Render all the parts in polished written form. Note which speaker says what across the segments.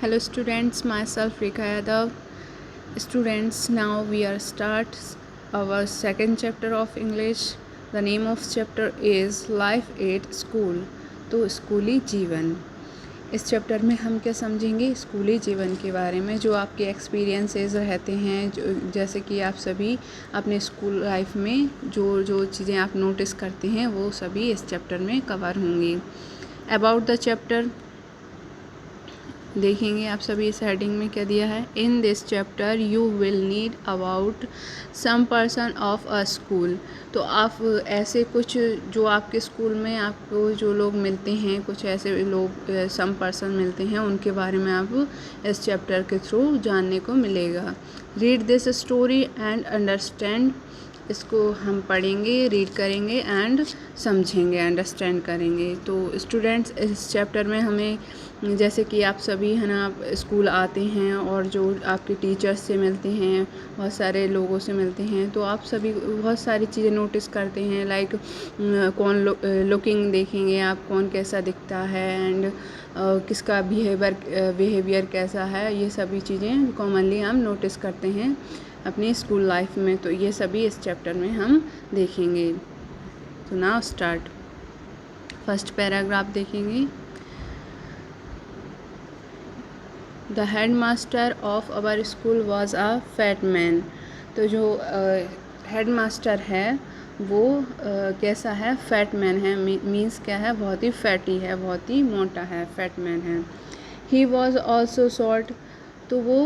Speaker 1: Hello students, myself Rekha Yadav. Students, now we are start our second chapter of English. The name of chapter is Life at School. तो स्कूली जीवन। इस chapter में हम क्या समझेंगे, स्कूली जीवन के बारे में, जो आपके एक्सपीरियंसेस रहते हैं, जो जैसे कि आप सभी अपने स्कूल लाइफ में जो जो चीज़ें आप नोटिस करते हैं वो सभी इस चैप्टर में कवर होंगी। अबाउट द चैप्टर देखेंगे आप सभी इस हेडिंग में क्या दिया है। In this chapter you will need about some person of a school. तो आप ऐसे कुछ जो आपके स्कूल में आपको जो लोग मिलते हैं, कुछ ऐसे लोग सम पर्सन मिलते हैं, उनके बारे में आप इस चैप्टर के थ्रू जानने को मिलेगा। Read this story and understand. इसको हम पढ़ेंगे, रीड करेंगे एंड समझेंगे, अंडरस्टैंड करेंगे। तो स्टूडेंट्स, इस चैप्टर में हमें, जैसे कि आप सभी है ना, आप स्कूल आते हैं और जो आपके टीचर्स से मिलते हैं, बहुत सारे लोगों से मिलते हैं, तो आप सभी बहुत सारी चीज़ें नोटिस करते हैं। लाइक कौन लुकिंग देखेंगे आप, कौन कैसा दिखता है एंड किसका बिहेवियर कैसा है, ये सभी चीज़ें कॉमनली हम नोटिस करते हैं अपनी स्कूल लाइफ में। तो ये सभी इस चैप्टर में हम देखेंगे। तो नाउ स्टार्ट। फर्स्ट पैराग्राफ देखेंगे। The head master of our school was a fat man. तो जो हेड मास्टर है वो कैसा है, फैट मैन है। मीन्स क्या है, बहुत ही फैटी है, बहुत ही मोटा है, फैट मैन है। He was also short. तो वो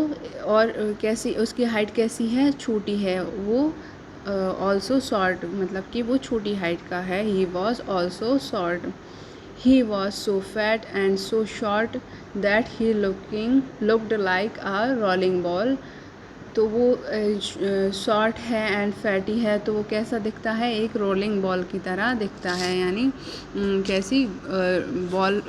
Speaker 1: और कैसी, उसकी हाइट कैसी है, छोटी है। वो ऑल्सो शॉर्ट, मतलब कि वो छोटी हाइट का है। He was also short. He was so fat and so short that he looked like a rolling ball. तो वो शॉर्ट है एंड फैटी है, तो वो कैसा दिखता है, एक रोलिंग बॉल की तरह दिखता है। यानी कैसी बॉल,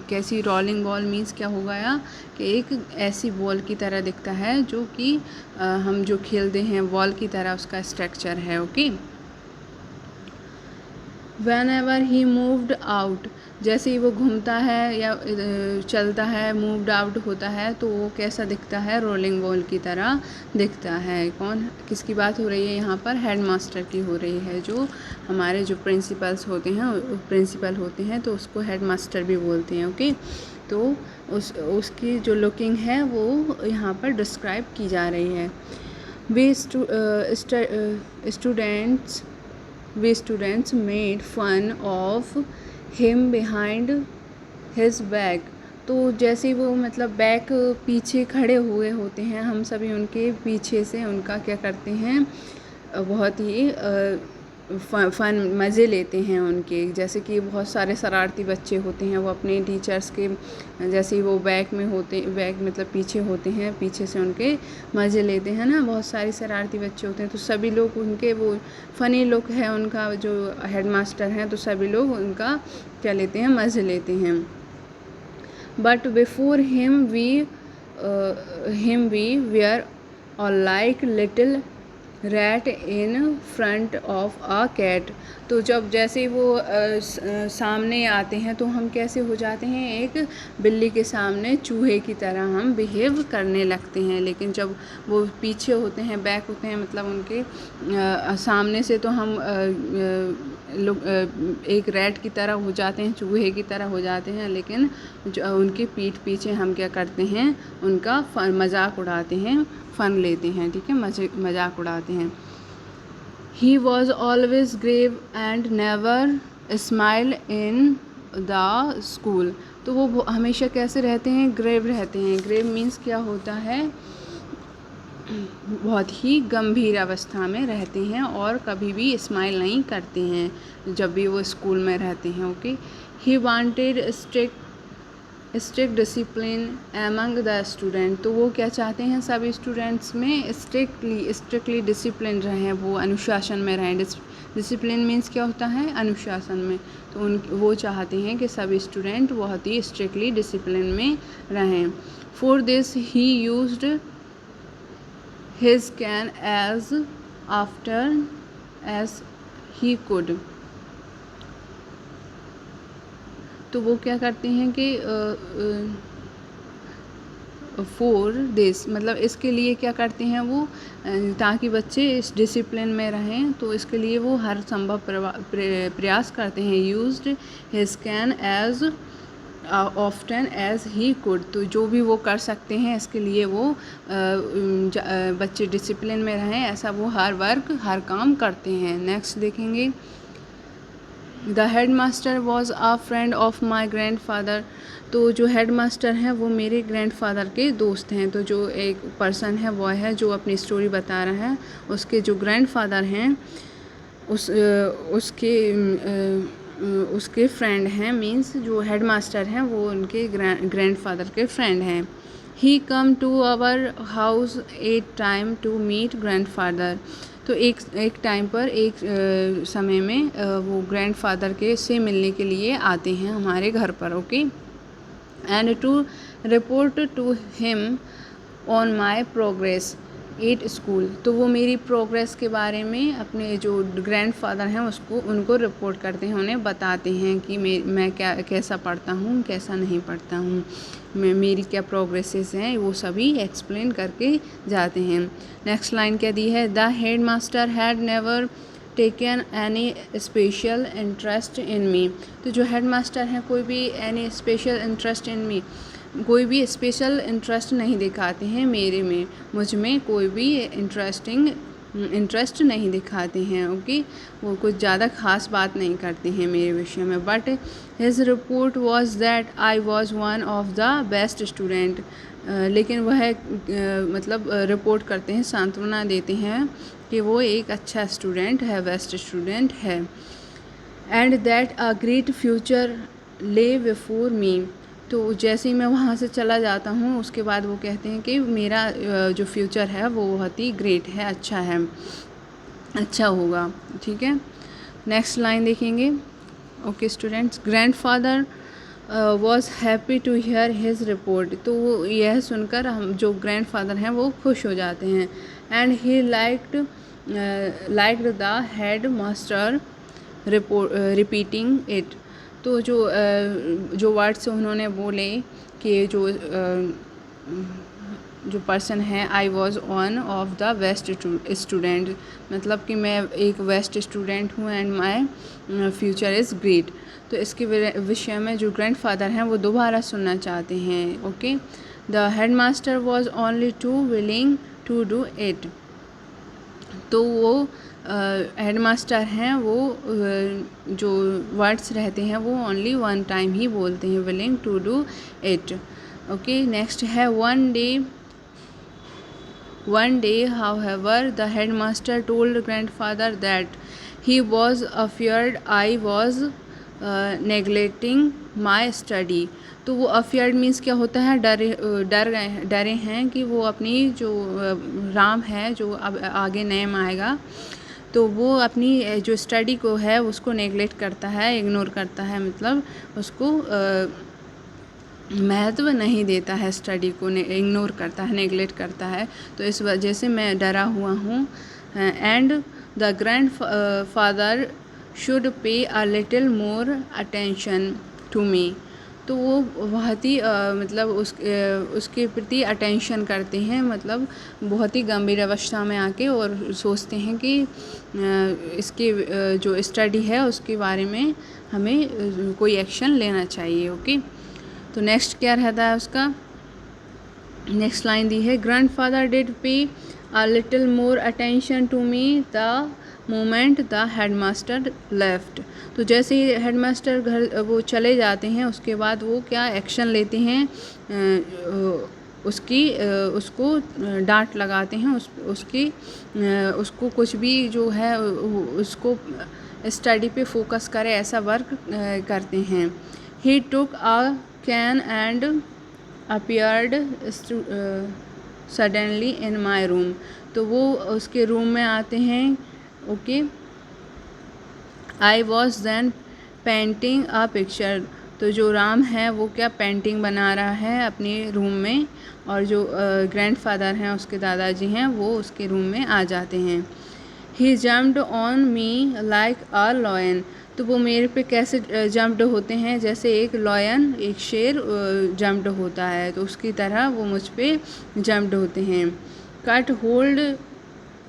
Speaker 1: कैसी रोलिंग बॉल मीन्स क्या होगा या कि एक ऐसी बॉल की तरह दिखता है जो कि हम जो खेलते हैं बॉल की तरह उसका स्ट्रक्चर है। Okay. Whenever he moved out, जैसे ही वो घूमता है या चलता है, मूव्ड आउट होता है, तो वो कैसा दिखता है, रोलिंग बॉल की तरह दिखता है। कौन, किसकी बात हो रही है यहाँ पर, हेड मास्टर की हो रही है। जो हमारे जो प्रिंसिपल्स होते हैं, प्रिंसिपल होते हैं, तो उसको हेड मास्टर भी बोलते हैं। ओके। तो उसकी जो लुकिंग है वो यहाँ पर डिस्क्राइब की जा रही है। वे students made fun of him behind his back। तो जैसे ही वो मतलब बैक पीछे खड़े हुए होते हैं, हम सभी उनके पीछे से उनका क्या करते हैं, बहुत ही फ़न मज़े लेते हैं उनके। जैसे कि बहुत सारे शरारती बच्चे होते हैं, वो अपने टीचर्स के जैसे ही वो बैक में होते, बैक मतलब पीछे होते हैं, पीछे से उनके मज़े लेते हैं ना। बहुत सारे शरारती बच्चे होते हैं, तो सभी लोग उनके, वो फ़नी लुक है उनका, जो हेड मास्टर हैं, तो सभी लोग उनका क्या लेते हैं, मज़े लेते हैं। But before him we were और like little rat in front of a cat. तो जब जैसे ही वो सामने आते हैं, तो हम कैसे हो जाते हैं, एक बिल्ली के सामने चूहे की तरह हम बिहेव करने लगते हैं। लेकिन जब वो पीछे होते हैं, बैक होते हैं, मतलब उनके सामने से, तो हम एक रैट की तरह हो जाते हैं, चूहे की तरह हो जाते हैं। लेकिन जो उनकी पीठ पीछे हम क्या करते हैं, उनका मजाक उड़ाते हैं, फ़न लेते हैं। ठीक है, मजाक उड़ाते हैं। He was always grave and never smile in the school. तो वो हमेशा कैसे रहते हैं, ग्रेव रहते हैं। ग्रेव मीन्स क्या होता है, बहुत ही गंभीर अवस्था में रहते हैं और कभी भी स्माइल नहीं करते हैं जब भी वो स्कूल में रहते हैं। Okay. He wanted strict discipline among the student. तो वो क्या चाहते हैं, सब स्टूडेंट्स में स्ट्रिक्टली डिसिप्लिन रहें, वो अनुशासन में रहें। डिसिप्लिन मीन्स क्या होता है, अनुशासन में। तो वो चाहते हैं कि सब स्टूडेंट बहुत ही स्ट्रिक्टली डिसिप्लिन में रहें। For this he used his can as often as he could। तो वो क्या करते हैं कि फॉर दिस, मतलब इसके लिए क्या करते हैं वो, ताकि बच्चे इस डिसिप्लिन में रहें, तो इसके लिए वो हर संभव प्रयास करते हैं। Used his cane as often as he could, तो जो भी वो कर सकते हैं इसके लिए वो बच्चे डिसिप्लिन में रहें, ऐसा वो हर काम करते हैं। नेक्स्ट देखेंगे, the head master was a friend of my grand father, तो जो हेड मास्टर हैं वो मेरे ग्रैंड फादर के दोस्त हैं। तो जो एक पर्सन है वो है जो अपनी स्टोरी बता रहा है, उसके जो ग्रैंड फादर हैं उसके फ्रेंड हैं, मींस जो हेड मास्टर हैं वो उनके ग्रैंड फादर के फ्रेंड हैं। He come to our house at time to meet grand father, तो एक टाइम पर एक समय में वो ग्रैंड फादर के से मिलने के लिए आते हैं हमारे घर पर। Okay, and to report to him on my progress at school, तो वो मेरी प्रोग्रेस के बारे में अपने जो ग्रैंड फादर हैं उनको रिपोर्ट करते हैं, उन्हें बताते हैं कि मैं कैसा पढ़ता हूँ, कैसा नहीं पढ़ता हूँ, मेरी क्या प्रोग्रेसेस हैं, वो सभी एक्सप्लेन करके जाते हैं। नेक्स्ट लाइन क्या दी है, the head master had never taken any special interest in me, तो जो हेड मास्टर हैं कोई भी any special interest in me, कोई भी स्पेशल इंटरेस्ट नहीं दिखाते हैं मुझ में कोई भी इंटरेस्ट नहीं दिखाते हैं। ओके, वो कुछ ज़्यादा ख़ास बात नहीं करते हैं मेरे विषय में। But his report was that I was one of the best student, लेकिन वह मतलब रिपोर्ट करते हैं, सांत्वना देते हैं कि वो एक अच्छा स्टूडेंट है, बेस्ट स्टूडेंट है। And that a great future ले बिफोर मी, तो जैसे ही मैं वहाँ से चला जाता हूँ उसके बाद वो कहते हैं कि मेरा जो फ्यूचर है वो बहुत ही ग्रेट है, अच्छा होगा। ठीक है, नेक्स्ट लाइन देखेंगे। Okay students, grand father was happy to hear his report, तो वो यह सुनकर हम जो ग्रैंड फादर हैं वो खुश हो जाते हैं। And he liked the head master repeating it, तो जो वर्ड्स उन्होंने बोले कि जो पर्सन है I was one of the best student, मतलब कि मैं एक बेस्ट स्टूडेंट हूँ and my future is great, तो इसके विषय में जो ग्रैंड फादर हैं वो दोबारा सुनना चाहते हैं। Okay, the head master was only too willing to do it, तो वो हेड मास्टर हैं वो जो वर्ड्स रहते हैं वो ओनली वन टाइम ही बोलते हैं, willing to do it. Okay, next है one day however the head master told grandfather that he was afraid I was neglecting my study, तो वो अफियर्ड मीन्स क्या होता है, डरे हैं कि वो अपनी जो राम है जो अब आगे नेम आएगा, तो वो अपनी जो स्टडी को है उसको नेगलेक्ट करता है, इग्नोर करता है, मतलब उसको महत्व नहीं देता है, स्टडी को इग्नोर करता है, नेगलेक्ट करता है, तो इस वजह से मैं डरा हुआ हूँ। And the grand father should pay a little more attention to me, तो वो बहुत ही मतलब उसके प्रति अटेंशन करते हैं, मतलब बहुत ही गंभीर अवस्था में आके और सोचते हैं कि इसके जो स्टडी है उसके बारे में हमें कोई एक्शन लेना चाहिए। ओके, तो नेक्स्ट क्या रहता है उसका, नेक्स्ट लाइन दी है, grandfather did pay a little more attention to me the moment the headmaster left, तो जैसे ही हेडमास्टर घर वो चले जाते हैं उसके बाद वो क्या एक्शन लेते हैं, उसको डांट लगाते हैं, उसको कुछ भी जो है उसको स्टडी पे फोकस करे ऐसा वर्क करते हैं। He took a cane and appeared suddenly in my room, तो वो उसके रूम में आते हैं। Okay, I was then painting a picture, तो जो राम है वो क्या पेंटिंग बना रहा है अपने रूम में, और जो ग्रैंडफादर हैं उसके दादाजी हैं वो उसके रूम में आ जाते हैं। He jumped on me like a lion, तो वो मेरे पे कैसे जंप्ड होते हैं, जैसे एक लॉयन, एक शेर जंप्ड होता है, तो उसकी तरह वो मुझ पे जंप्ड होते हैं। Caught hold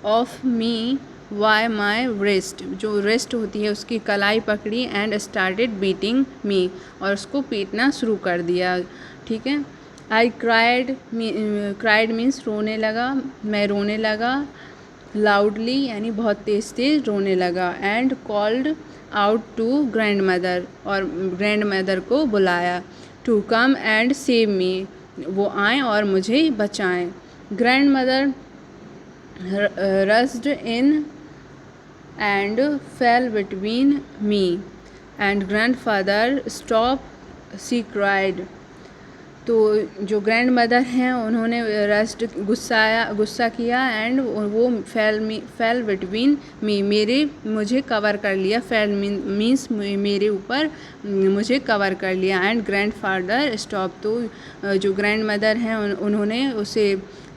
Speaker 1: of me by my wrist, जो रिस्ट होती है उसकी कलाई पकड़ी, एंड स्टार्टेड बीटिंग मी, और उसको पीटना शुरू कर दिया। ठीक है। आई क्राइड, क्राइड मीन्स रोने लगा, मैं रोने लगा। लाउडली यानी बहुत तेज़ तेज़ रोने लगा। And called out to grand mother, और ग्रैंड मदर को बुलाया। To come and save me, वो आएँ और मुझे बचाएं। Grand mother rushed in and fell between me and grandfather stop, she cried। तो जो ग्रैंड मदर हैं उन्होंने रस्ट गुस्सा किया, एंड वो फेल बिटवीन मी, मुझे कवर कर लिया। फेल मीन्स मेरे ऊपर मुझे कवर कर लिया। एंड ग्रैंड फादर स्टॉप, तो जो ग्रैंड मदर हैं उन्होंने उसे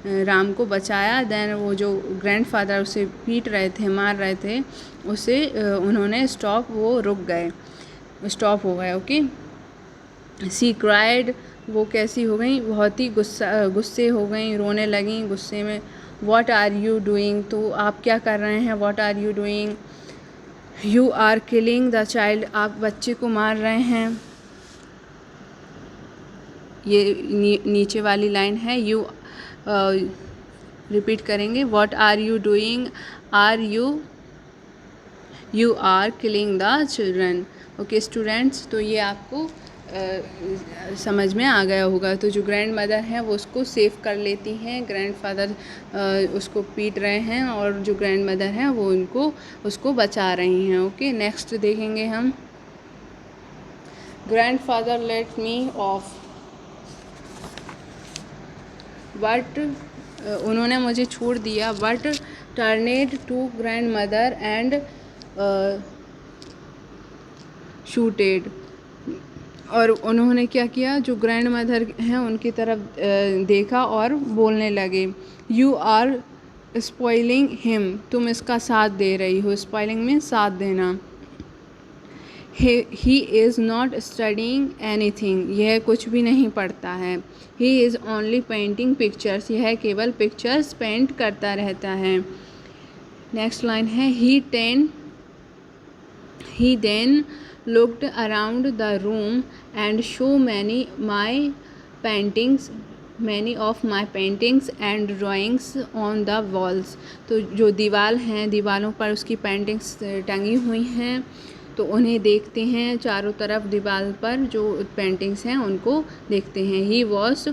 Speaker 1: राम को बचाया। देन वो जो ग्रैंड फादर उसे पीट रहे थे, मार रहे थे, उसे उन्होंने स्टॉप, वो रुक गए, स्टॉप हो गए। ओके। सी क्राइड, वो कैसी हो गई, बहुत ही गुस्से हो गई, रोने लगी गुस्से में। व्हाट आर यू डूइंग, तो आप क्या कर रहे हैं। What are you doing, you are killing the child, आप बच्चे को मार रहे हैं। ये नीचे वाली लाइन है। यू रिपीट करेंगे। What are you doing, are you are killing the children. Okay students, तो ये आपको समझ में आ गया होगा। तो जो ग्रैंड मदर हैं वो उसको सेव कर लेती हैं, ग्रैंड फादर उसको पीट रहे हैं, और जो ग्रैंड मदर हैं वो उसको बचा रही हैं। ओके, नेक्स्ट देखेंगे हम। Grand father let me off, but उन्होंने मुझे छोड़ दिया। But turned to grand mother and shouted, और उन्होंने क्या किया, जो ग्रैंड मदर हैं उनकी तरफ देखा और बोलने लगे। यू आर स्पॉइलिंग हिम, तुम इसका साथ दे रही हो। स्पॉइलिंग में साथ देना। He is not studying anything, यह कुछ भी नहीं पढ़ता है। He is only painting pictures, यह केवल पिक्चर्स पेंट करता रहता है। नेक्स्ट लाइन है। He then looked around the room and show many of my paintings and drawings on the walls, तो जो दीवारों पर उसकी पेंटिंग्स टंगी हुई हैं, तो उन्हें देखते हैं। चारों तरफ दीवार पर जो पेंटिंग्स हैं उनको देखते हैं। He was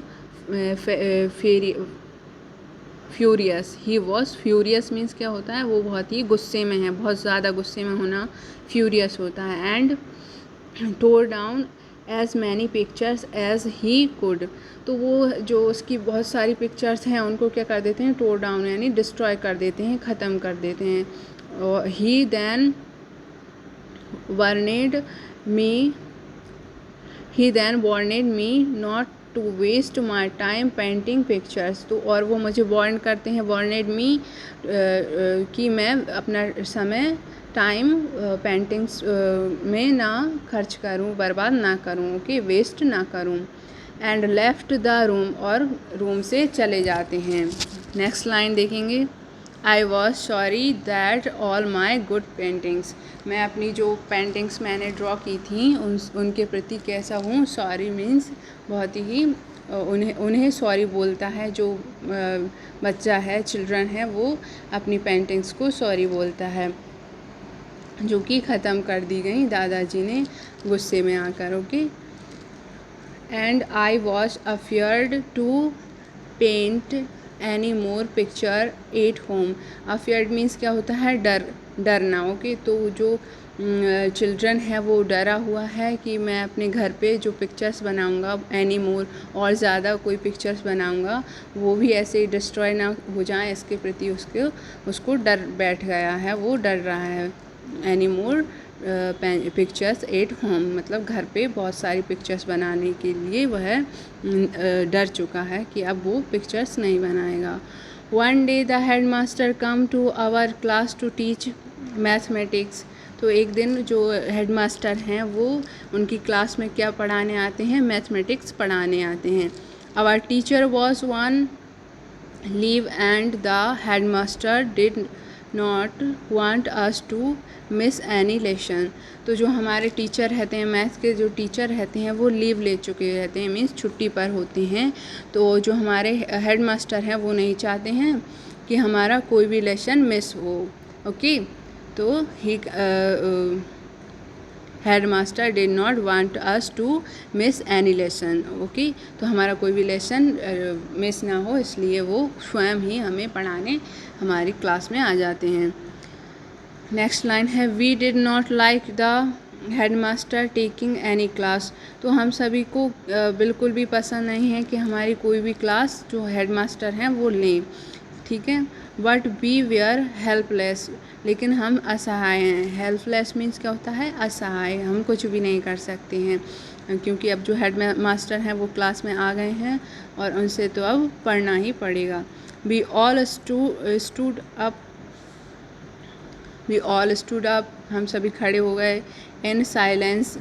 Speaker 1: furious, he was furious means क्या होता है, वो बहुत ही गुस्से में है, बहुत ज़्यादा गुस्से में होना फ्यूरियस होता है। And tore down as many pictures as he could, तो वो जो उसकी बहुत सारी पिक्चर्स हैं उनको क्या कर देते हैं, टोर डाउन यानी डिस्ट्रॉय कर देते हैं, ख़त्म कर देते हैं। और he then warned me not to waste my time painting pictures, तो और वो मुझे वार्न करते हैं, वार्नेड मी कि मैं अपना समय टाइम पेंटिंग्स में ना खर्च करूं, बर्बाद ना करूं, ओके, वेस्ट ना करूं। एंड लेफ्ट द रूम, और रूम से चले जाते हैं। नेक्स्ट लाइन देखेंगे। I was sorry that all my good paintings, मैं अपनी जो पेंटिंग्स मैंने ड्रॉ की थी उनके प्रति कैसा हूँ। सॉरी मीन्स बहुत ही उन्हें सॉरी बोलता है, जो बच्चा है, चिल्ड्रन है, वो अपनी पेंटिंग्स को सॉरी बोलता है, जो कि ख़त्म कर दी गई दादाजी ने गुस्से में आकर। Okay. And I was afraid to paint any more picture at home, afraid means क्या होता है, डरना। ओके, तो जो चिल्ड्रन है वो डरा हुआ है कि मैं अपने घर पे जो पिक्चर्स बनाऊंगा, एनी मोर, और ज़्यादा कोई पिक्चर्स बनाऊंगा, वो भी ऐसे ही डिस्ट्रॉय ना हो जाए, इसके प्रति उसको डर बैठ गया है, वो डर रहा है। Any more pictures at home, मतलब घर पे बहुत सारी पिक्चर्स बनाने के लिए वह डर चुका है कि अब वो पिक्चर्स नहीं बनाएगा। One day the head master come to our class to teach mathematics, तो एक दिन जो हेडमास्टर हैं वो उनकी क्लास में क्या पढ़ाने आते हैं, मैथमेटिक्स पढ़ाने आते हैं। Our teacher was one leave and the headmaster did not want us to miss any lesson. तो जो हमारे टीचर रहते हैं, मैथ्स के जो टीचर रहते हैं वो लीव ले चुके रहते हैं, मीन्स छुट्टी पर होते हैं। तो जो हमारे हेड मास्टर हैं वो नहीं चाहते हैं कि हमारा कोई भी लेसन मिस हो। ओके, तो he head master did not want us to miss any lesson. Okay, तो हमारा कोई भी लेसन मिस ना हो, इसलिए वो स्वयं ही हमें पढ़ाने हमारी क्लास में आ जाते हैं। नेक्स्ट लाइन है we did not like the head master taking any class. तो हम सभी को बिल्कुल भी पसंद नहीं है कि हमारी कोई भी क्लास जो हेड मास्टर हैं वो लें, ठीक है। बट वी वेयर हेल्पलेस, लेकिन हम असहाय हैं। हेल्पलेस मीन्स क्या होता है, असहाय, हम कुछ भी नहीं कर सकते हैं, क्योंकि अब जो हेड मास्टर हैं वो क्लास में आ गए हैं और उनसे तो अब पढ़ना ही पड़ेगा। We all stood up, we all stood up, हम सभी खड़े हो गए। In silence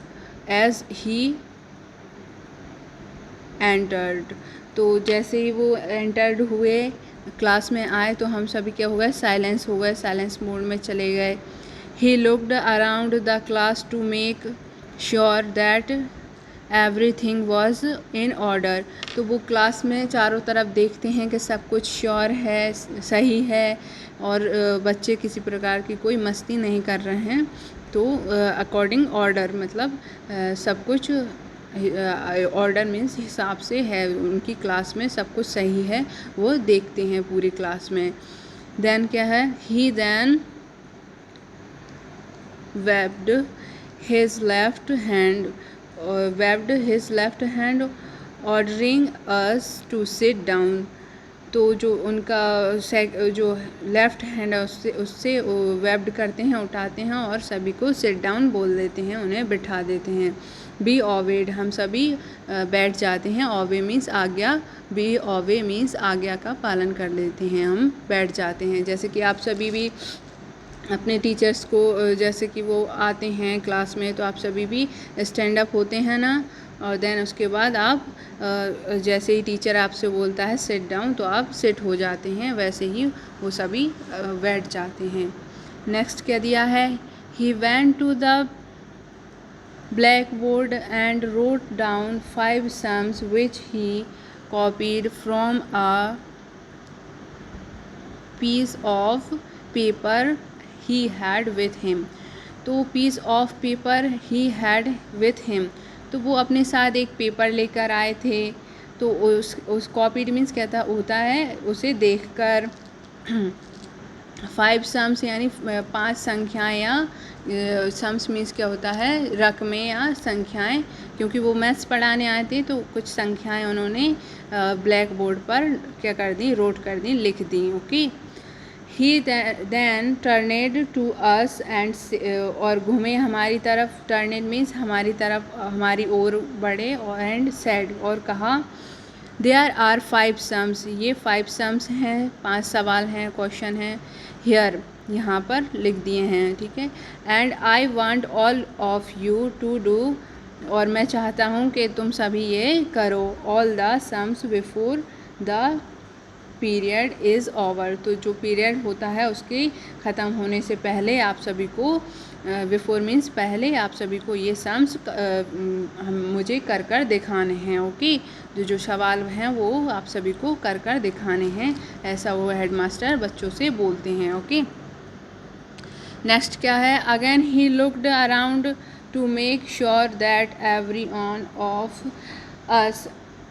Speaker 1: as he entered, तो जैसे ही वो एंटर्ड हुए, क्लास में आए, तो हम सभी क्या हो गए, साइलेंस हो गए, साइलेंस मोड में चले गए। He looked around the class to make sure that everything was in order. तो वो क्लास में चारों तरफ देखते हैं कि सब कुछ श्योर है, सही है, और बच्चे किसी प्रकार की कोई मस्ती नहीं कर रहे हैं। तो अकॉर्डिंग ऑर्डर मतलब सब कुछ ऑर्डर मीन्स हिसाब से है, उनकी क्लास में सब कुछ सही है, वो देखते हैं पूरी क्लास में। देन क्या है, he then waved his left hand ordering us to sit down. तो जो उनका जो लेफ़्ट हैंड है उससे वेब्ड करते हैं, उठाते हैं और सभी को सिट डाउन बोल देते हैं, उन्हें बिठा देते हैं। बी ओवेड, हम सभी बैठ जाते हैं। ओवे मीन्स आज्ञा, बी ओवे मीन्स आज्ञा का पालन कर लेते हैं, हम बैठ जाते हैं। जैसे कि आप सभी भी अपने टीचर्स को जैसे कि वो आते हैं क्लास में, तो आप सभी भी स्टैंड अप होते हैं ना, और देन उसके बाद आप जैसे ही टीचर आपसे बोलता है सिट डाउन, तो आप सिट हो जाते हैं, वैसे ही वो सभी बैठ जाते हैं। नेक्स्ट क्या दिया है, he went to the blackboard and wrote down 5 sums which he copied from a piece of paper he had with him। तो piece of paper he had with him, तो वो अपने साथ एक पेपर लेकर आए थे। तो उस कॉपीड मीन्स क्या होता है, उसे देखकर 5 सम्स यानी 5 संख्याएँ, या सम्स मीन्स क्या होता है, रकमें या संख्याएं, क्योंकि वो मैथ्स पढ़ाने आए थे तो कुछ संख्याएं उन्होंने ब्लैक बोर्ड पर क्या कर दी, रोट कर दी, लिख दी। Okay, he then turned to us and, और घूमे हमारी तरफ, टर्नेड मीन्स हमारी तरफ, हमारी ओर बढ़े, और एंड सेड, और कहा, देयर आर 5 सम्स, ये 5 सम्स हैं, 5 सवाल हैं, क्वेश्चन हैं, हियर, यहाँ पर लिख दिए हैं, ठीक है। And I want all of you to do, और मैं चाहता हूँ कि तुम सभी ये करो, all the sums before the period is over. तो जो पीरियड होता है उसके ख़त्म होने से पहले आप सभी को, बिफोर मीन्स पहले, आप सभी को ये सम्स मुझे कर कर दिखाने हैं। ओके, जो सवाल हैं वो आप सभी को कर कर दिखाने हैं, ऐसा वो हेडमास्टर बच्चों से बोलते हैं। ओके, नेक्स्ट क्या है, again he looked around two make sure that every one of us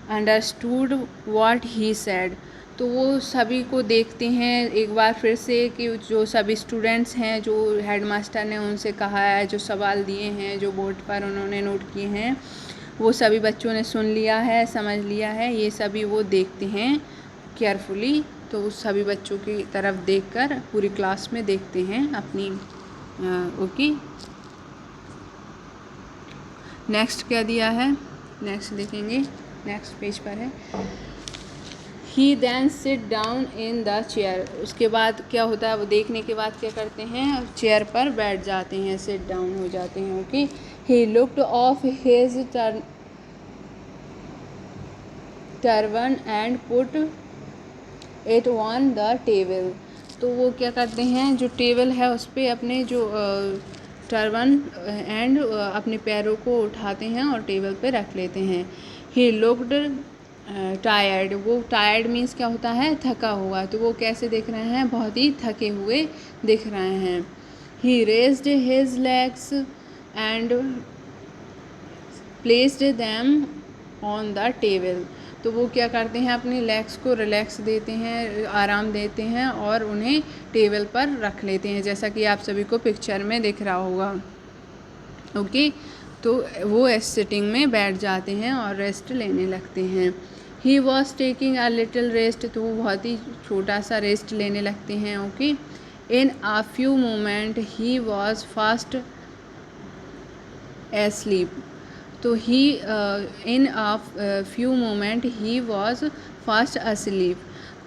Speaker 1: understood what he said. तो वो सभी को देखते हैं एक बार फिर से कि जो सभी स्टूडेंट्स हैं, जो हेडमास्टर ने उनसे कहा है, जो सवाल दिए हैं, जो बोर्ड पर उन्होंने नोट किए हैं, वो सभी बच्चों ने सुन लिया है, समझ लिया है, ये सभी वो देखते हैं केयरफुली। तो सभी बच्चों की तरफ देखकर पूरी क्लास में देखते हैं अपनी। ओके, नेक्स्ट क्या दिया है, नेक्स्ट देखेंगे, नेक्स्ट पेज पर है, he then sit down in the chair. उसके बाद क्या होता है, वो देखने के बाद क्या करते हैं, चेयर पर बैठ जाते हैं, सिट डाउन हो जाते हैं। Okay, he looked of his turban and put it on the table. तो वो क्या करते हैं, जो टेबल है उस पर अपने जो टर्बन एंड अपने पैरों को उठाते हैं और टेबल पे रख लेते हैं। He looked tired. वो टायर्ड मीन्स क्या होता है, थका हुआ। तो वो कैसे दिख रहे हैं, बहुत ही थके हुए दिख रहे हैं। He raised his legs and placed them on the table. तो वो क्या करते हैं, अपने लेग्स को रिलैक्स देते हैं, आराम देते हैं और उन्हें टेबल पर रख लेते हैं, जैसा कि आप सभी को पिक्चर में दिख रहा होगा। ओके, तो वो सिटिंग में बैठ जाते हैं और रेस्ट लेने लगते हैं। He was taking a little rest. तो वो बहुत ही छोटा सा रेस्ट लेने लगते हैं। Okay, in a few moment he was fast asleep. तो he in a few moment he was fast asleep.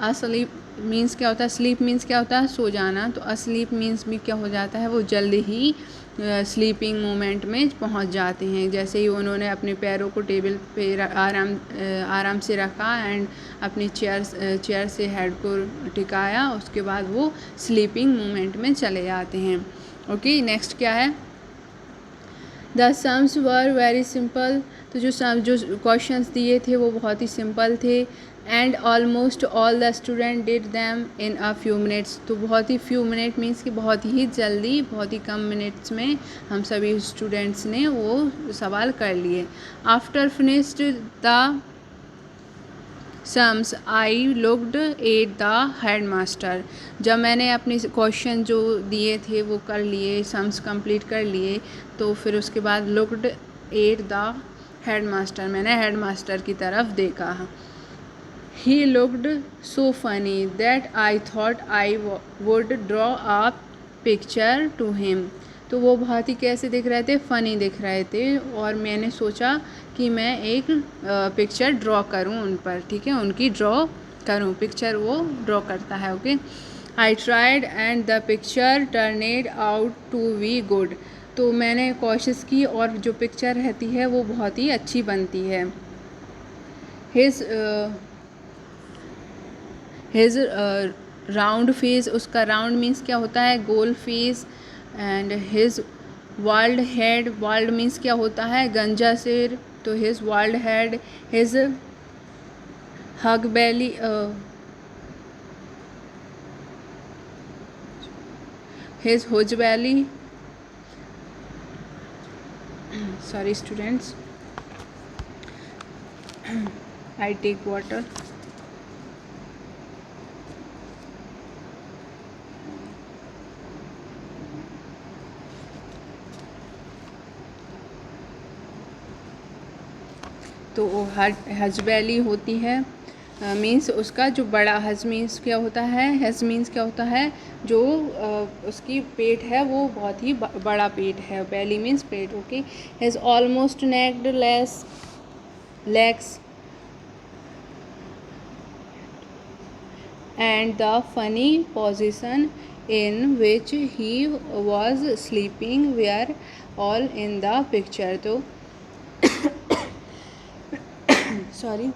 Speaker 1: Asleep means क्या होता है, स्लीप मीन्स क्या होता है, सो जाना। तो असलीप मीन्स भी क्या हो जाता है, वो जल्दी ही स्लीपिंग मोमेंट में पहुंच जाते हैं। जैसे ही उन्होंने अपने पैरों को टेबल पे आराम से रखा एंड अपनी चेयर से हेड को टिकाया, उसके बाद वो स्लीपिंग मोमेंट में चले जाते हैं। ओके, नेक्स्ट क्या है, the sums were very simple. तो जो क्वेश्चंस दिए थे वो बहुत ही सिंपल थे। And almost all the student did them in a few minutes. तो बहुत ही फ्यू मिनट मीन्स कि बहुत ही जल्दी, बहुत ही कम मिनट्स में हम सभी स्टूडेंट्स ने वो सवाल कर लिए। After finished the sums I looked at the head master. जब मैंने अपने क्वेश्चन जो दिए थे वो कर लिए, सम्स कंप्लीट कर लिए, तो फिर उसके बाद looked at the head master, मैंने हेड मास्टर की तरफ देखा। He looked so funny that I thought I would draw a picture to him. तो वो बहुत ही कैसे दिख रहे थे, फ़नी दिख रहे थे, और मैंने सोचा कि मैं एक पिक्चर ड्रॉ करूं उन पर। ठीक है, उनकी ड्रॉ करूं, पिक्चर वो ड्रॉ करता है। Okay, I tried and the picture turned out to be good. तो मैंने कोशिश की और जो पिक्चर रहती है वो बहुत ही अच्छी बनती है। हिज राउंड फेस, उसका राउंड मीन्स क्या होता है, गोल face. And his bald head, bald means क्या होता है, गंजा सिर। तो his bald head, his huge belly, his huge belly, sorry students, I take water. तो वो हज बैली होती है, मीन्स उसका जो बड़ा, हज मीन्स क्या होता है, हज मीन्स क्या होता है, जो उसकी पेट है वो बहुत ही बड़ा पेट है। बैली मीन्स पेट। Okay, has almost naked legs and the funny position in which he was sleeping were all in the picture. तो सॉरी,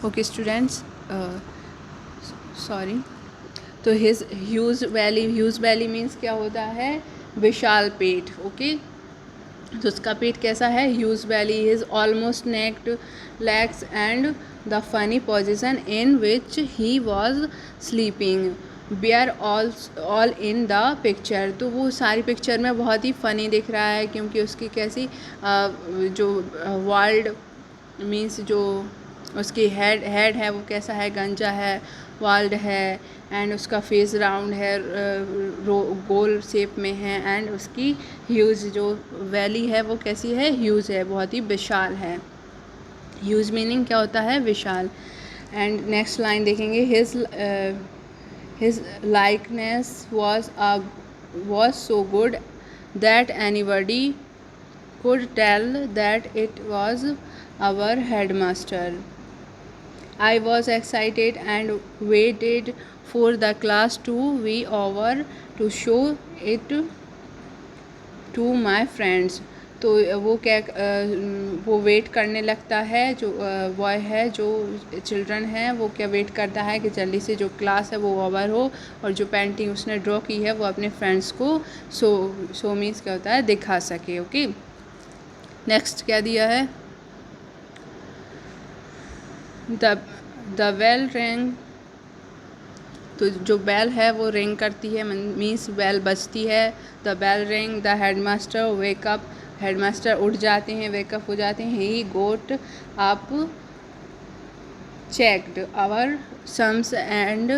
Speaker 1: ओके स्टूडेंट्स, सॉरी। तो हिज ह्यूज वैली मीन्स क्या होता है, विशाल पेट। ओके, तो उसका पेट कैसा है, huge belly. His almost naked legs and the funny position in which he was sleeping were all in the picture. तो वो सारी पिक्चर में बहुत ही फ़नी दिख रहा है, क्योंकि उसकी कैसी जो वर्ल्ड मीन्स जो उसकी हेड है वो कैसा है, गंजा है, वाल्ड है एंड उसका फेस राउंड है, गोल शेप में है एंड उसकी ह्यूज जो वैली है वो कैसी है, ह्यूज है, बहुत ही विशाल है। ह्यूज मीनिंग क्या होता है, विशाल। एंड नेक्स्ट लाइन देखेंगे, his likeness was so good that anybody could tell that it was our headmaster. I was excited and waited for the class to be over to show it to my friends. तो वो क्या वो wait करने लगता है, जो boy है, जो चिल्ड्रन है वो क्या वेट करता है कि जल्दी से जो क्लास है वो ओवर हो और जो पेंटिंग उसने ड्रॉ की है वो अपने फ्रेंड्स को शो मीन्स क्या होता है, दिखा सके। ओके, नेक्स्ट क्या दिया है, द बेल रिंग, तो जो बेल है वो रिंग करती है, मीन्स बेल बजती है। The bell ring, the headmaster wake up, headmaster उठ जाते हैं, वेकअप हो जाते हैं। He got up, checked our sums and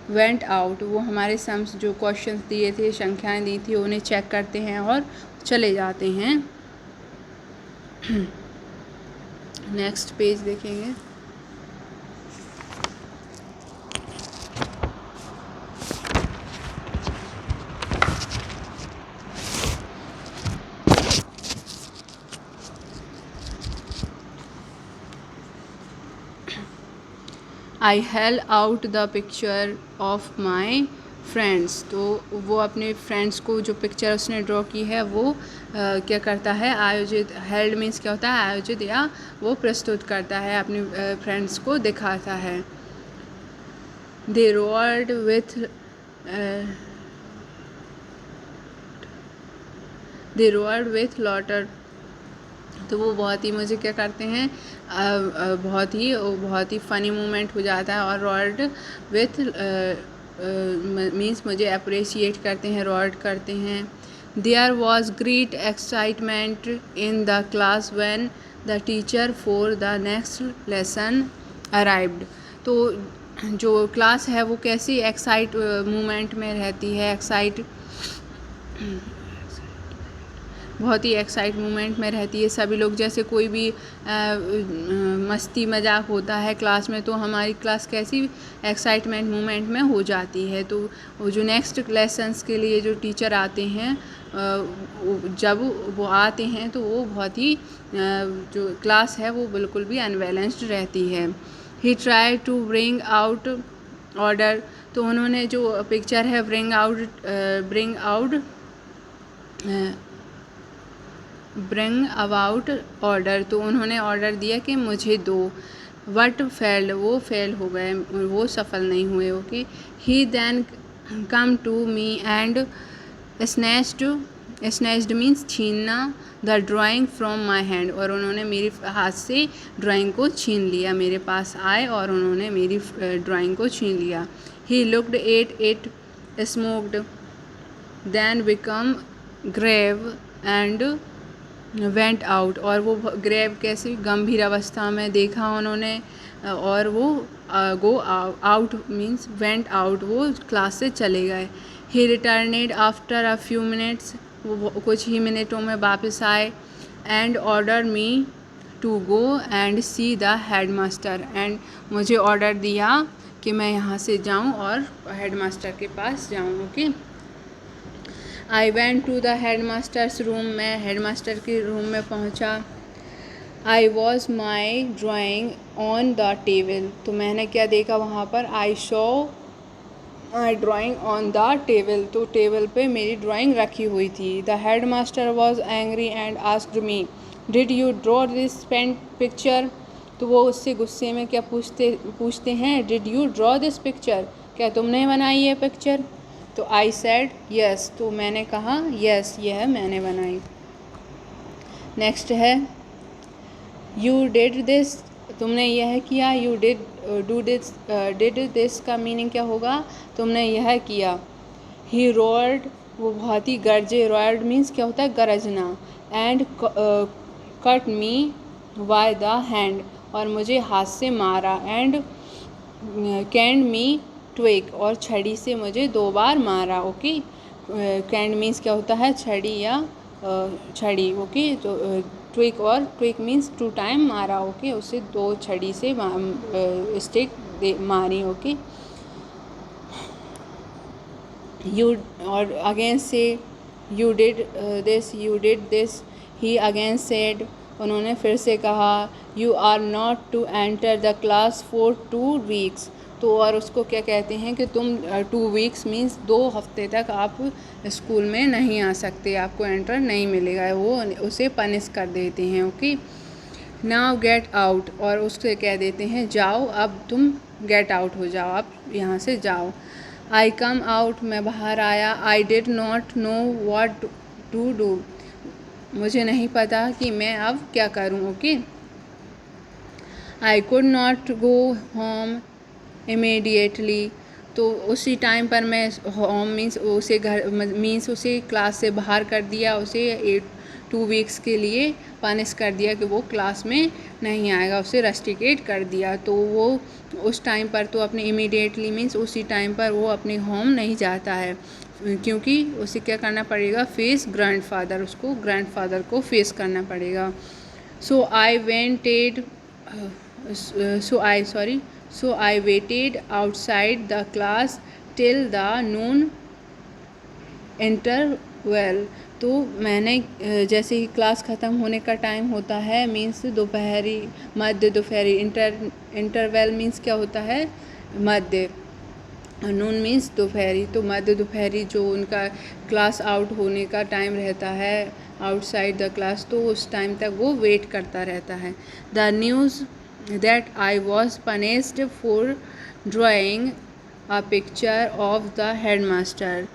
Speaker 1: went out, वो हमारे सम्स जो क्वेश्चंस दिए थे, संख्याएं दी थी, उन्हें चेक करते हैं और चले जाते हैं। नेक्स्ट पेज देखेंगे, I held out the picture of my friends, तो वो अपने फ्रेंड्स को जो पिक्चर उसने ड्रॉ की है वो क्या करता है, आयोजित, हेल्ड मीन्स क्या होता है, आयोजित या वो प्रस्तुत करता है, अपने फ्रेंड्स को दिखाता है। दे रोअर्ड विथ लॉटर, तो वो बहुत ही मुझे क्या करते हैं, बहुत ही फ़नी मोमेंट हो जाता है। और रोअर्ड विथ मीन्स मुझे अप्रिशिएट करते हैं, रोअर्ड करते हैं। There was great excitement in the class when the teacher for the next lesson arrived, तो जो क्लास है वो कैसी एक्साइट मोमेंट में रहती है, बहुत ही एक्साइट मोमेंट में रहती है। सभी लोग, जैसे कोई भी मस्ती मजाक होता है क्लास में, तो हमारी क्लास कैसी एक्साइटमेंट मोमेंट में हो जाती है। तो वो जो नेक्स्ट लेसन्स के लिए जो टीचर आते हैं, जब वो आते हैं तो वो बहुत ही जो क्लास है वो बिल्कुल भी अनबैलेंस्ड रहती है। He try to bring out order, तो उन्होंने जो पिक्चर है ब्रिंग अबाउट ऑर्डर, तो उन्होंने ऑर्डर दिया कि मुझे दो। वट फेल्ड, वो फेल हो गए, वो सफल नहीं हुए। Okay, he then come to me and snatched means छीनना, the drawing from my hand, और उन्होंने मेरे हाथ से ड्राइंग को छीन लिया, मेरे पास आए और उन्होंने मेरी ड्राइंग को छीन लिया। He looked at it smoked then become grave and went out, और वो ग्रेव कैसी गंभीर अवस्था में देखा उन्होंने, और वो go out means went out, वो क्लास से चले गए। He returned after a few minutes, वो कुछ ही मिनटों में वापस आए। And order me to go and see the headmaster, एंड मुझे ऑर्डर दिया कि मैं यहाँ से जाऊँ और हेडमास्टर के पास जाऊँ। Okay, I went to the headmaster's room, मैं हेडमास्टर के रूम में पहुँचा। I was my drawing on the table, तो मैंने क्या देखा वहाँ पर, I show my drawing on the table, तो टेबल पे मेरी ड्राइंग रखी हुई थी। The headmaster was angry and asked me did you draw this picture, तो वो उससे गुस्से में क्या पूछते हैं, did you draw this picture, क्या तुमने बनाई है पिक्चर। तो आई सेड यस, तो मैंने कहा यस, यह मैंने बनाई। नेक्स्ट है यू डिड दिस, तुमने यह किया। यू डिड दिस का मीनिंग क्या होगा, तुमने यह किया। ही रोअर्ड, वो बहुत ही गरजे, रोअर्ड मीन्स क्या होता है, गरजना। And cut me by the hand, और मुझे हाथ से मारा। एंड कैंड मी ट्विक, और छड़ी से मुझे 2 बार मारा। ओके, कैंड मीन्स क्या होता है, छड़ी या छड़ी। ओके, तो ट्विक, और ट्विक मीन्स 2 टाइम मारा। ओके, उसे 2 छड़ी से स्टिक मारी। ओके, यू, और अगेन से you did this, he again said, उन्होंने फिर से कहा, you are not to enter the class for 2 weeks. तो और उसको क्या कहते हैं कि तुम 2 वीक्स मीन्स 2 हफ्ते तक आप स्कूल में नहीं आ सकते, आपको एंटर नहीं मिलेगा, वो उसे पनिश कर देते हैं। ओके, नाउ गेट आउट, और उससे कह देते हैं जाओ, अब तुम गेट आउट हो जाओ, आप यहाँ से जाओ। आई कम आउट, मैं बाहर आया। I did not know what to do, मुझे नहीं पता कि मैं अब क्या करूँ। Okay, I could not go home immediately, तो उसी टाइम पर मैं होम मीन्स उसे घर मीन्स उसे क्लास से बाहर कर दिया, उसे 2 वीक्स के लिए पनिश कर दिया कि वो क्लास में नहीं आएगा, उसे रस्टिकेट कर दिया। तो वो उस टाइम पर तो अपने इमीडिएटली मीन्स उसी टाइम पर वो अपने होम नहीं जाता है, क्योंकि उसे क्या करना पड़ेगा, फेस ग्रैंडफादर, उसको ग्रैंडफादर को फेस करना पड़ेगा। So I waited outside the class till the noon interval, तो मैंने जैसे ही क्लास ख़त्म होने का टाइम होता है, मीन्स दोपहरी, मध्य दोपहरी, इंटरवेल मीन्स क्या होता है, मध्य, नून मीन्स दोपहरी, तो मध्य दोपहरी जो उनका क्लास आउट होने का टाइम रहता है, आउटसाइड द क्लास, तो उस टाइम तक वो वेट करता रहता है। The news that I was punished for drawing a picture of the headmaster,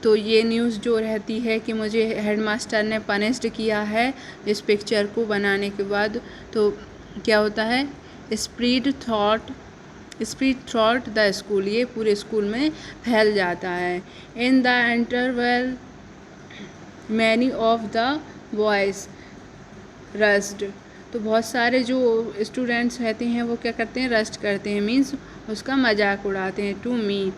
Speaker 1: तो ये न्यूज़ जो रहती है कि मुझे हेडमास्टर ने पनिश्ड किया है इस पिक्चर को बनाने के बाद, तो क्या होता है, स्प्रेड थ्रॉट द स्कूल, ये पूरे स्कूल में फैल जाता है। In the interval many of the boys rushed, तो बहुत सारे जो स्टूडेंट्स रहते हैं वो क्या करते हैं, रस्ट करते हैं, मीन्स उसका मजाक उड़ाते हैं। To me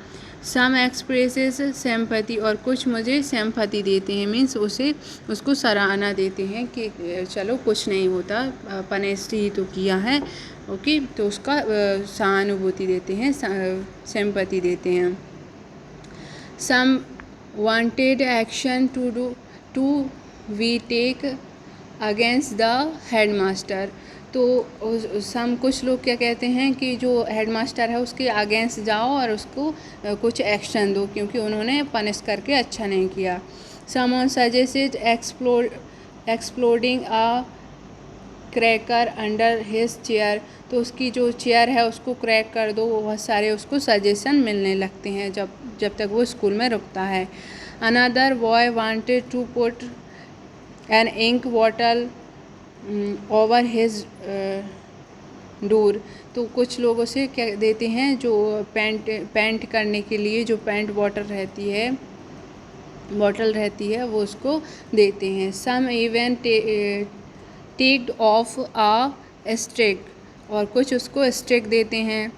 Speaker 1: some expresses sympathy, और कुछ मुझे सिंपैथी देते हैं, मीन्स उसको सराहना देते हैं कि चलो कुछ नहीं होता, पनिश ही तो किया है। ओके, तो उसका सहानुभूति देते हैं, सिंपैथी देते हैं। Some wanted action to be take against the headmaster, तो कुछ लोग क्या कहते हैं कि जो हेडमास्टर है उसके अगेंस्ट जाओ और उसको कुछ एक्शन दो, क्योंकि उन्होंने पनिश करके अच्छा नहीं किया। समवन सजेस्टेड एक्सप्लोडिंग अ क्रैकर अंडर हिज चेयर, तो उसकी जो चेयर है उसको क्रैक कर दो, वो बहुत सारे उसको सजेशन मिलने लगते हैं जब तक वो स्कूल में रुकता है। Another boy wanted to put an ink bottle over his door, तो कुछ लोग उसे क्या देते हैं, जो पेंट करने के लिए जो पेंट बॉटल रहती है वो उसको देते हैं। Some even talked of a stick, और कुछ उसको स्टिक देते हैं।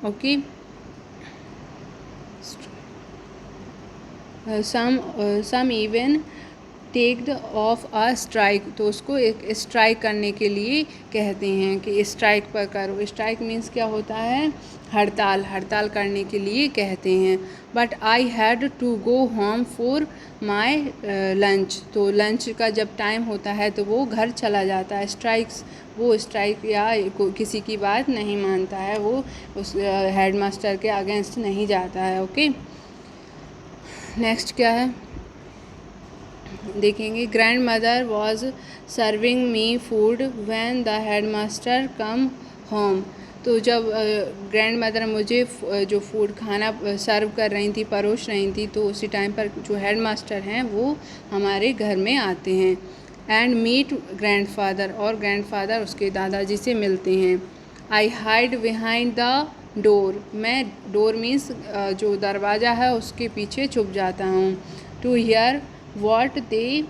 Speaker 1: Okay, some even talked of a strike, तो उसको एक स्ट्राइक करने के लिए कहते हैं कि स्ट्राइक पर करो। स्ट्राइक मीन्स क्या होता है, हड़ताल करने के लिए कहते हैं। But I had to go home for my lunch, तो लंच का जब टाइम होता है तो वो घर चला जाता है। वो स्ट्राइक या किसी की बात नहीं मानता है, वो उस हेडमास्टर के अगेंस्ट नहीं जाता है। ओके, नेक्स्ट क्या है देखेंगे। Grand mother was serving me food when the headmaster come home, तो जब ग्रैंड मदर मुझे जो फूड खाना सर्व कर रही थी, परोस रही थी, तो उसी टाइम पर जो हेडमास्टर हैं वो हमारे घर में आते हैं। एंड मीट ग्रैंडफादर, और ग्रैंडफादर उसके दादाजी से मिलते हैं। I hide behind the door, मैं डोर मीन्स जो दरवाज़ा है उसके पीछे छुप जाता हूँ। To hear what they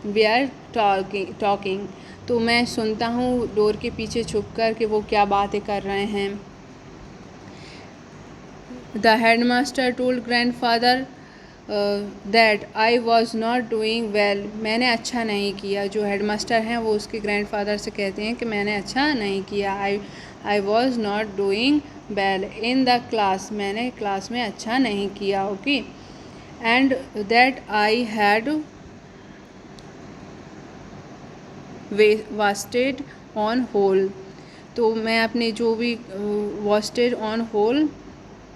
Speaker 1: were talking, तो मैं सुनता हूँ डोर के पीछे छुप कर कि वो क्या बातें कर रहे हैं। The headmaster told grandfather that I was not doing well, मैंने अच्छा नहीं किया। जो हेडमास्टर हैं वो उसके ग्रैंडफादर से कहते हैं कि मैंने अच्छा नहीं किया। I was not doing well in the class, मैंने क्लास में अच्छा नहीं किया। Okay, and that I had wasted on whole, तो मैं अपने जो भी wasted on whole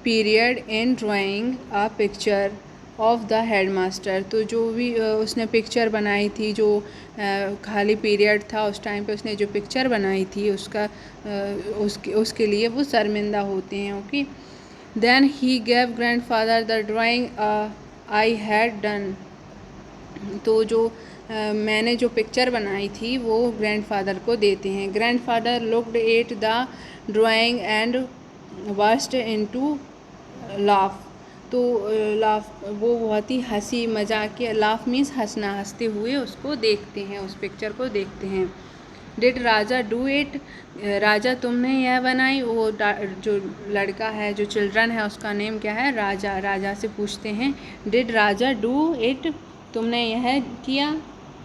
Speaker 1: period in drawing a picture of the headmaster, तो जो भी उसने पिक्चर बनाई थी, जो खाली पीरियड था उस टाइम पे उसने जो पिक्चर बनाई थी उसका उसके लिए वो शर्मिंदा होते हैं। Okay, then he gave grandfather the drawing I had done, तो जो मैंने जो पिक्चर बनाई थी वो ग्रैंडफादर को देते हैं। Grandfather looked at the drawing and burst into laugh, तो लाफ वो बहुत ही हंसी मजाक के, लाफ मीन्स हंसना, हंसते हुए उसको देखते हैं, उस पिक्चर को देखते हैं। डिड राजा डू इट, राजा तुमने यह बनाई, वो जो लड़का है, जो चिल्ड्रन है उसका नेम क्या है, राजा, राजा से पूछते हैं डिड राजा डू इट, तुमने यह किया।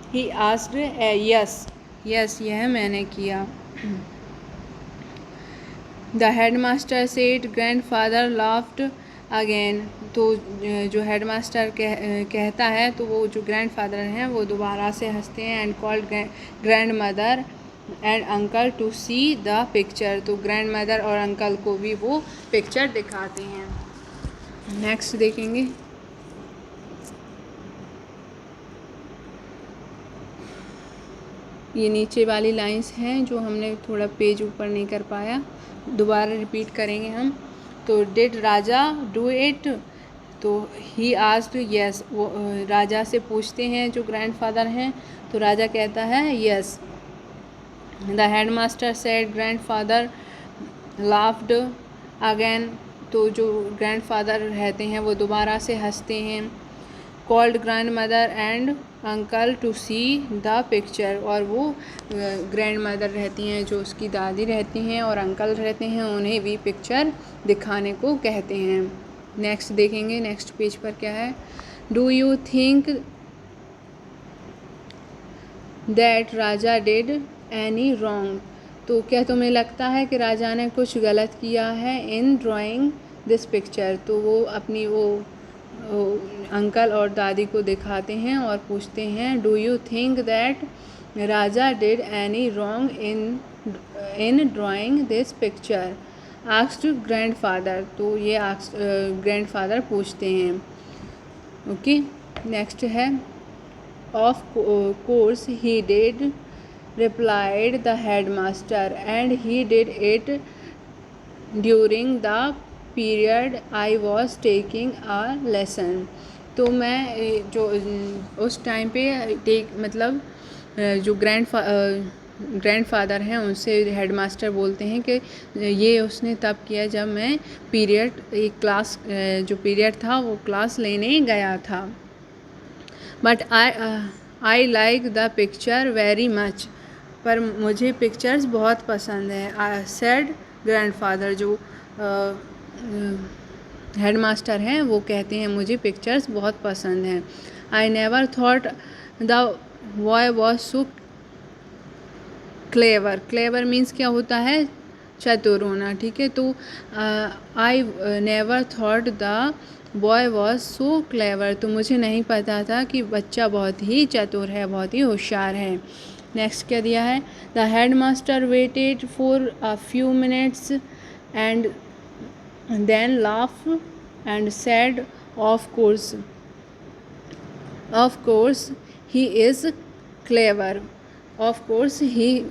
Speaker 1: ही आस्क्ड यस, यस यह मैंने किया। The headmaster said grandfather laughed again, तो जो हेडमास्टर कहता है तो वो जो ग्रैंडफादर हैं वो दोबारा से हंसते हैं। And called grand mother and uncle to see the picture, तो ग्रैंड मदर और अंकल को भी वो पिक्चर दिखाते हैं। नेक्स्ट देखेंगे, ये नीचे वाली लाइंस हैं जो हमने थोड़ा पेज ऊपर नहीं कर पाया, दोबारा रिपीट करेंगे हम। तो डिड राजा डू इट, तो ही आस्क्ड यस, वो राजा से पूछते हैं जो ग्रैंडफादर हैं, तो राजा कहता है yes. The headmaster said grandfather laughed again, तो जो ग्रैंडफादर रहते हैं वो दोबारा से हंसते हैं। Called grand mother and uncle to see the picture, और वो ग्रैंड मदर रहती हैं जो उसकी दादी रहती हैं और अंकल रहते हैं, उन्हें भी पिक्चर दिखाने को कहते हैं। नेक्स्ट देखेंगे, नेक्स्ट पेज पर क्या है। Do you think that Raja did any wrong, तो क्या तुम्हें लगता है कि राजा ने कुछ गलत किया है इन ड्राइंग दिस पिक्चर, तो वो अपनी वो अंकल और दादी को दिखाते हैं और पूछते हैं do you think that Raja did any wrong in drawing this picture, asked grandfather, तो ये ग्रैंडफादर पूछते हैं। ओके, नेक्स्ट है of course he did replied the headmaster and he did it during the period I was taking a lesson, तो मैं जो उस time पे मतलब जो ग्रैंडफादर हैं उनसे हेडमास्टर बोलते हैं कि ये उसने तब किया जब मैं एक क्लास जो पीरियड था वो क्लास लेने गया था। But I like the picture very much, पर मुझे पिक्चर्स बहुत पसंद है। सेड ग्रैंडफादर, जो हेडमास्टर हैं वो कहते हैं मुझे पिक्चर्स बहुत पसंद हैं। I never thought the boy was so clever, clever means क्या होता है, चतुर होना, ठीक है। तो I never thought the boy was so clever, तो मुझे नहीं पता था कि बच्चा बहुत ही चतुर है, बहुत ही होशियार है। नेक्स्ट क्या दिया है, the head master waited for a few minutes and then laugh and said of course he is clever, of course he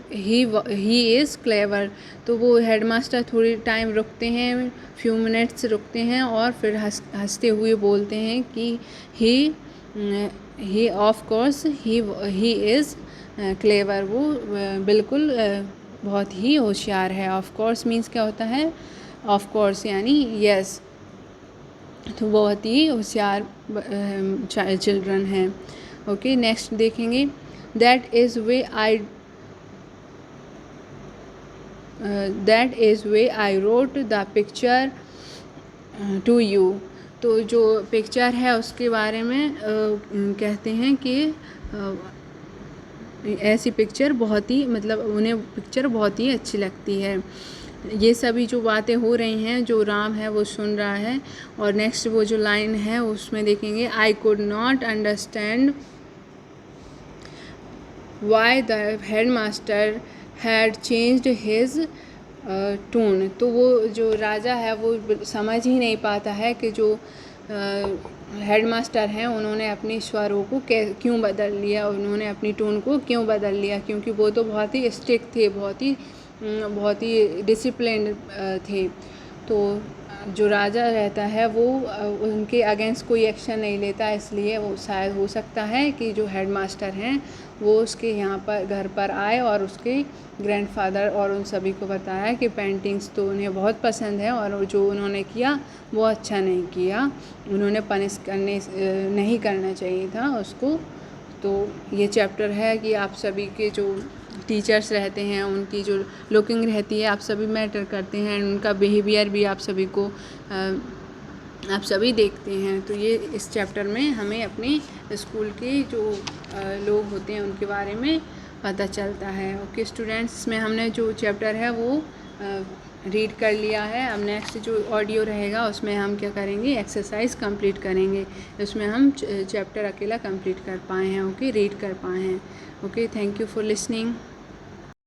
Speaker 1: is clever, तो वो हेडमास्टर थोड़ी टाइम रुकते हैं, फ्यू मिनट्स रुकते हैं और फिर हंसते हुए बोलते हैं कि he of course he is clever, वो बिल्कुल बहुत ही होशियार है। ऑफ कोर्स मीन्स क्या होता है, ऑफ कोर्स यानी यस, तो बहुत ही होशियार चिल्ड्रन हैं। ओके, नेक्स्ट देखेंगे, that is way I wrote the picture to you. तो जो पिक्चर है उसके बारे में कहते हैं कि ऐसी पिक्चर बहुत ही मतलब उन्हें पिक्चर बहुत ही अच्छी लगती है। ये सभी जो बातें हो रही हैं जो राम है वो सुन रहा है। और नेक्स्ट वो जो लाइन है उसमें देखेंगे, आई could not understand why the head master had changed his tone. तो वो जो राजा है वो समझ ही नहीं पाता है कि जो हेड मास्टर हैं उन्होंने अपनी स्वरों को क्यों बदल लिया, उन्होंने अपनी टोन को क्यों बदल लिया, क्योंकि वो तो बहुत ही स्ट्रिक्ट थे, बहुत ही डिसिप्लिन थे। तो जो राजा रहता है वो उनके अगेंस्ट कोई एक्शन नहीं लेता, इसलिए वो शायद हो सकता है कि जो हेड मास्टर हैं वो उसके यहाँ पर घर पर आए और उसके ग्रैंडफादर और उन सभी को बताया कि पेंटिंग्स तो उन्हें बहुत पसंद है और जो उन्होंने किया वो अच्छा नहीं किया, उन्होंने पनिश नहीं करना चाहिए था उसको। तो ये चैप्टर है कि आप सभी के जो टीचर्स रहते हैं उनकी जो लुकिंग रहती है आप सभी मैटर करते हैं, उनका बिहेवियर भी आप सभी को आप सभी देखते हैं। तो ये इस चैप्टर में हमें अपने स्कूल के जो लोग होते हैं उनके बारे में पता चलता है। ओके स्टूडेंट्स, इसमें हमने जो चैप्टर है वो रीड कर लिया है। अब नेक्स्ट जो ऑडियो रहेगा उसमें हम क्या करेंगे, एक्सरसाइज कंप्लीट करेंगे, उसमें हम चैप्टर अकेला कंप्लीट कर पाए हैं, ओके रीड कर पाए हैं। Okay, thank you for listening.